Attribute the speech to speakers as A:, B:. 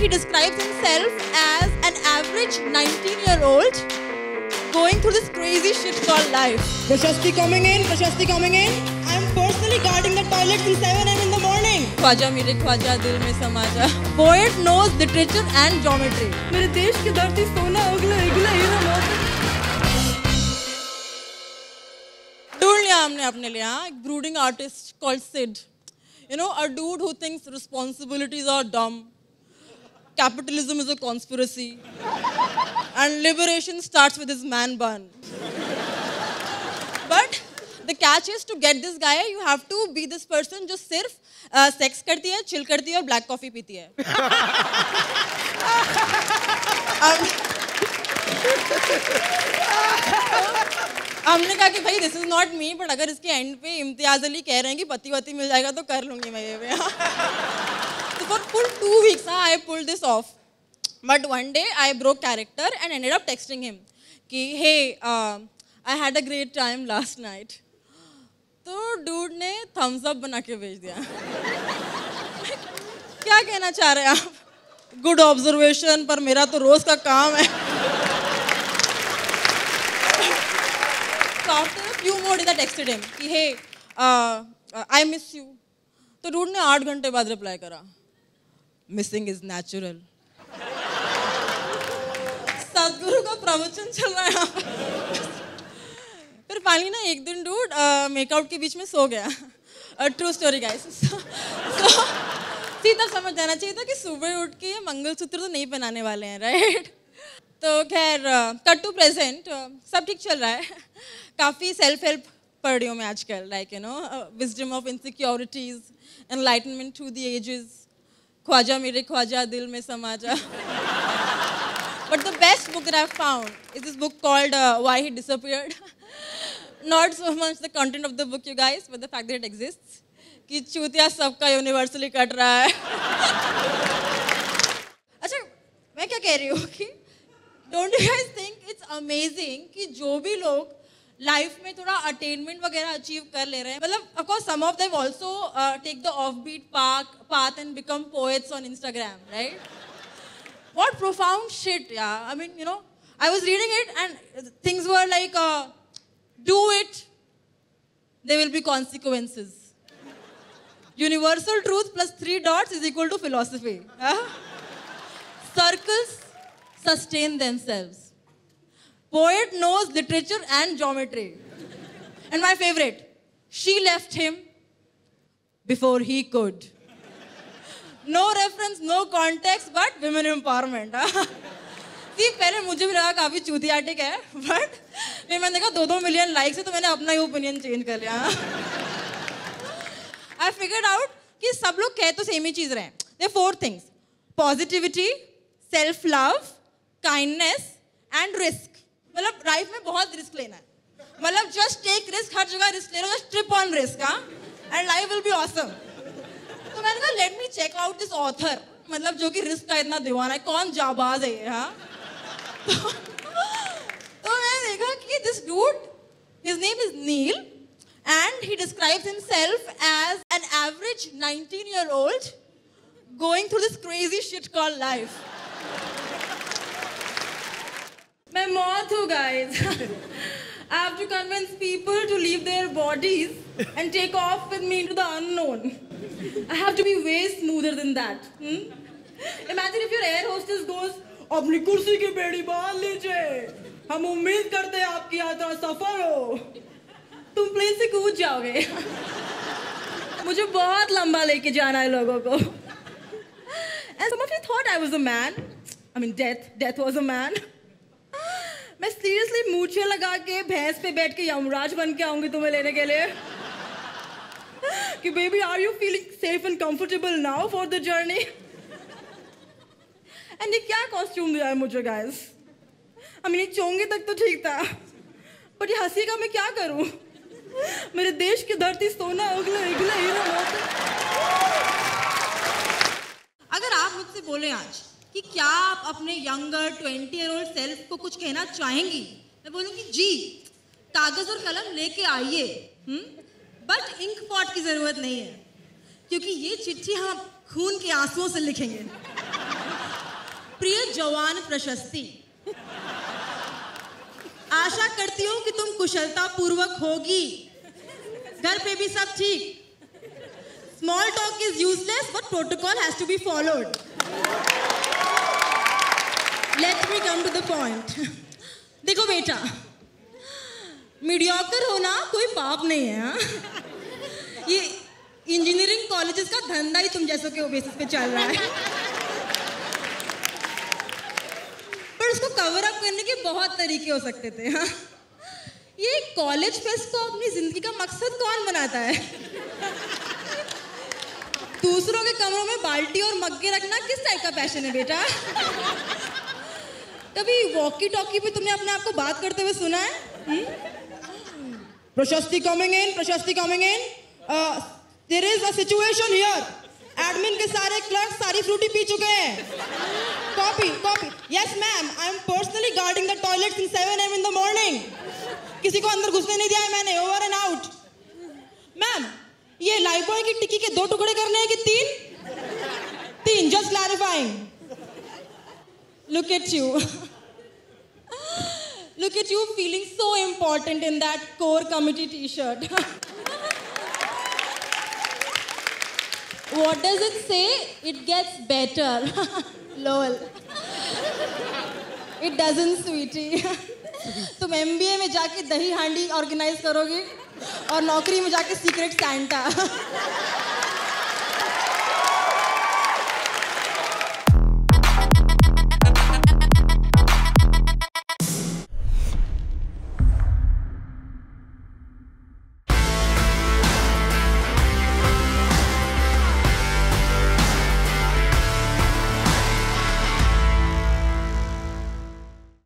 A: he describes himself as an average 19-year-old going through this crazy shit called life.
B: Prashasti coming in, Prashasti coming in. I'm personally guarding the toilet till 7 AM in the morning.
A: Khwaja मेरे ख्वाजा दिल में समा जा. Poet knows literature and geometry.
B: मेरे देश की धरती सोना उगला इगला हीरा मोती.
A: ढूंढ लिया हमने अपने लिए हाँ, एक brooding artist called Sid. You know, a dude who thinks responsibilities are dumb, capitalism is a conspiracy, and liberation starts with his man bun. But the catch is, to get this guy, you have to be this person जो सिर्फ sex करती है, chill करती है और black coffee पीती है. हमने कहा कि भाई this is not me, but अगर इसके एंड पे इम्तियाज अली कह रहे हैं कि पति वती मिल जाएगा तो कर लूंगी मैं ये भी. So for full 2 weeks I pulled this off. But one day I broke character and ended up texting him कि hey, I had a great time last night. तो डूड ने thumbs up बना के भेज दिया. क्या कहना चाह रहे हैं आप? Good observation, पर मेरा तो रोज का काम है. So after a few more days I texted him कि hey, I miss you. तो डूड ने 8 घंटे बाद रिप्लाई करा Missing is natural. सदगुरु का प्रवचन चल रहा है यहाँ पे. फिर फाइनली ना एक दिन डूड मेकआउट के बीच में सो गया. True story guys. तब समझ जाना चाहिए था कि सुबह उठ के ये मंगलसूत्र तो नहीं पहनाने वाले हैं, राइट? तो खैर कट टू प्रेजेंट सब ठीक चल रहा है. काफ़ी सेल्फ हेल्प पढ़ रही हूँ मैं आजकल, like you know wisdom of insecurities, enlightenment through the ages, ख्वाजा मेरे ख्वाजा दिल में समा जा. But the best book that I've found is this book called Why He Disappeared. Not so much the content of the book, you guys, but the fact that it exists. कि चूतिया सबका यूनिवर्सली कट रहा है. अच्छा मैं क्या कह रही हूँ कि don't you guys think it's amazing कि जो भी लोग लाइफ में थोड़ा अटेनमेंट वगैरह अचीव कर ले रहे हैं, मतलब of course some of them also take the offbeat path and become poets on Instagram, right? What profound shit, yeah. I mean, you know, I was reading it and things were like, do it, there will be consequences. Universal truth plus 3 dots is equal to philosophy. Circles sustain themselves. Poet knows literature and geometry. And my favorite, she left him before he could. No reference, no context, but women empowerment. See, पहले मुझे भी लगा काफी चूतियाटिक है, but फिर मैंने देखा 2-2 million likes है तो मैंने अपना ही ओपिनियन चेंज कर लिया. I figured out कि सब लोग कह तो सेम ही चीज रहे हैं. There are 4 things: positivity, self-love, kindness, and risk. मतलब लाइफ में बहुत रिस्क लेना है. मतलब just take risk, हर जगह रिस्क ले लो, just trip on risk, हाँ? And life will be awesome. तो मैंने कहा let me check out this author, मतलब जो कि रिस्क का इतना दीवाना है, कौन जाबाज है ये, हाँ? तो मैंने देखा कि this dude, his name is Neil and he describes himself as an average 19-year-old going through this crazy shit called life. मैं मौत हूँ guys. I have to convince people to leave their bodies and take off with me into the unknown. I have to be way smoother than that. Imagine if your air hostess goes, अपनी कुर्सी की बेड़ी बांध लीजिए, हम उम्मीद करते हैं आपकी यात्रा सफल हो. तुम प्लेन से कूद जाओगे. मुझे बहुत लंबा लेके जाना है लोगों को. And some of you thought I was a man. I mean, death was a man. मैं सीरियसली मूछे लगा के भैंस पे बैठ के यमराज बन के आऊंगी तुम्हें लेने के लिए. कि baby, are you feeling safe and comfortable now for the journey? And ये क्या कॉस्ट्यूम दिया है मुझे गाइस? आई मीन ये चोंगे तक तो ठीक था, बट ये हंसी का मैं क्या करूं? मेरे देश की धरती सोना उगला इगला हीरा मोती. अगर आप मुझसे बोले आज कि क्या आप अपने यंगर 20-year-old सेल्फ को कुछ कहना चाहेंगी, मैं बोलूँगी जी, कागज और कलम लेके आइए, बट इंक पॉट की जरूरत नहीं है, क्योंकि ये चिट्ठी हम खून के आंसुओं से लिखेंगे.
B: जवान प्रशस्ति। आशा करती हूँ कि तुम कुशलता पूर्वक होगी। घर पे भी सब ठीक। Small talk is useless but protocol has to be followed. Let me come to the point. देखो बेटा, मीडियोकर होना कोई पाप नहीं है। हाँ? ये इंजीनियरिंग कॉलेजेस का धंधा ही तुम जैसों के बेसिस पे चल रहा है। पर उसको कवर अप करने के बहुत तरीके हो सकते थे। हाँ? ये कॉलेज फेस्ट को अपनी जिंदगी का मकसद कौन बनाता है? दूसरों के कमरों में बाल्टी और मग्गे रखना किस टाइप का पैशन है बेटा? कभी वॉकी टॉकी पे तुमने अपने आप को बात करते हुए सुना है? प्रशस्ति coming in, Prashasti coming in. There is a situation here. Admin के सारे क्लर्क सारी फ्रूटी पी चुके हैं। Copy copy. Yes ma'am, I am personally guarding the toilets in 7 AM in the morning. किसी को अंदर घुसने नहीं दिया है मैंने। Over and out. मैम, ये लाइफ बॉय की टिक्की के 2 टुकड़े करने हैं कि 3? 3, just clarifying. Look at you. Look at you feeling so important in that core committee t-shirt. What does it say? It gets better. Lol. It doesn't, sweetie. तुम MBA में जाके दही हांडी ऑर्गेनाइज करोगे और नौकरी में जाके सीक्रेट सैंटा।